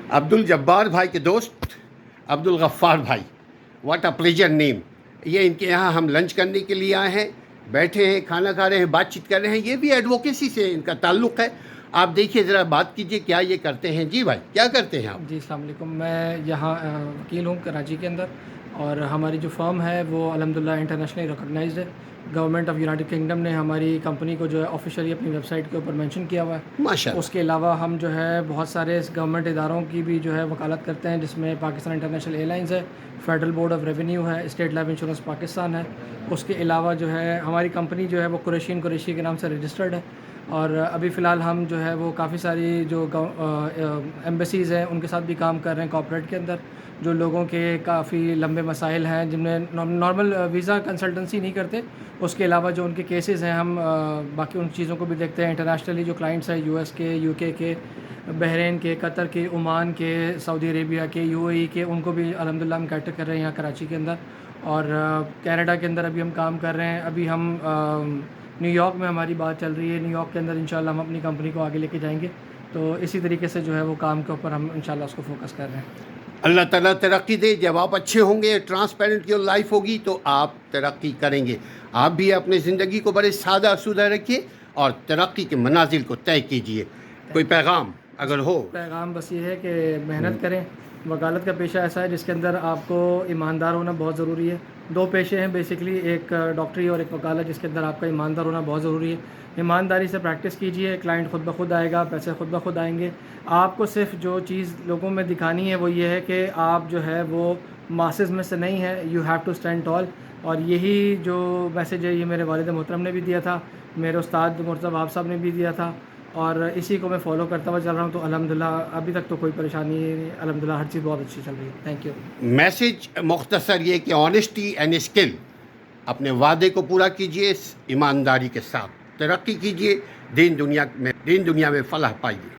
عبد الجبار بھائی کے دوست عبد الغفار بھائی، واٹ اے پلیجر نیم. یہ ان کے یہاں ہم لنچ کرنے کے لیے آئے ہیں، بیٹھے ہیں، کھانا کھا رہے ہیں، بات چیت کر رہے ہیں. یہ بھی ایڈوکیسی سے ان کا تعلق ہے. آپ دیکھیے ذرا، بات کیجئے کیا یہ کرتے ہیں. جی بھائی، کیا کرتے ہیں آپ؟ جی السلام علیکم. میں یہاں وکیل ہوں کراچی کے اندر، اور ہماری جو فرم ہے وہ الحمدللہ انٹرنیشنلی ریکگنائزڈ ہے. گورنمنٹ آف یونائٹڈ کنگڈم نے ہماری کمپنی کو جو ہے آفیشیلی اپنی ویب سائٹ کے اوپر مینشن کیا ہوا ہے. ماشاء اللہ. اس کے علاوہ ہم جو ہے بہت سارے گورنمنٹ اداروں کی بھی جو ہے وکالت کرتے ہیں، جس میں پاکستان انٹرنیشنل ایئر لائنز ہے، فیڈرل بورڈ آف ریونیو ہے، اسٹیٹ لائف انشورنس پاکستان ہے. اس کے علاوہ جو ہے ہماری کمپنی جو ہے وہ قریشی کے نام سے رجسٹرڈ ہے. اور ابھی فی الحال ہم جو ہے وہ کافی ساری جو ایمبیسیز ہیں ان کے ساتھ بھی کام کر رہے ہیں کارپوریٹ کے اندر، جو لوگوں کے کافی لمبے مسائل ہیں جن میں نارمل ویزا کنسلٹنسی نہیں کرتے. اس کے علاوہ جو ان کے کیسز ہیں ہم باقی ان چیزوں کو بھی دیکھتے ہیں. انٹرنیشنلی جو کلائنٹس ہیں US کے، UK کے، بحرین کے، قطر کے، عمان کے، سعودی عربیہ کے، UAE کے، ان کو بھی الحمدللہ ہم کیٹر کر رہے ہیں یہاں کراچی کے اندر. اور کینیڈا کے اندر ابھی ہم کام کر رہے ہیں. ابھی ہم نیو یارک میں ہماری بات چل رہی ہے. نیو یارک کے اندر انشاءاللہ ہم اپنی کمپنی کو آگے لے کے جائیں گے. تو اسی طریقے سے جو ہے وہ کام کے اوپر ہم انشاءاللہ اس کو فوکس کر رہے ہیں. اللہ تعالیٰ ترقی دے. جب آپ اچھے ہوں گے، ٹرانسپیرنٹ کی لائف ہوگی تو آپ ترقی کریں گے. آپ بھی اپنی زندگی کو بڑے سادہ سودہ رکھیے اور ترقی کے منازل کو طے کیجیے. کوئی پیغام اگر ہو؟ پیغام بس یہ ہے کہ محنت کریں. وکالت کا پیشہ ایسا ہے جس کے اندر آپ کو ایماندار ہونا بہت ضروری ہے. دو پیشے ہیں بیسیکلی، ایک ڈاکٹری اور ایک وکالت، جس کے اندر آپ کا ایماندار ہونا بہت ضروری ہے. ایمانداری سے پریکٹس کیجئے، کلائنٹ خود بخود آئے گا، پیسے خود بخود آئیں گے. آپ کو صرف جو چیز لوگوں میں دکھانی ہے وہ یہ ہے کہ آپ جو ہے وہ ماسز میں سے نہیں ہے. یو ہیو ٹو اسٹینڈ ٹال. اور یہی جو میسیج ہے یہ میرے والد محترم نے بھی دیا تھا، میرے استاد مرتضیٰ وہاب صاحب نے بھی دیا تھا، اور اسی کو میں فالو کرتا ہوا چل رہا ہوں. تو الحمدللہ ابھی تک تو کوئی پریشانی نہیں، الحمدللہ ہر چیز بہت اچھی چل رہی ہے. Thank you. میسج مختصر یہ کہ آنیسٹی اینڈ اسکل، اپنے وعدے کو پورا کیجئے، ایمانداری کے ساتھ ترقی کیجئے، دین دنیا میں فلاح پائیے.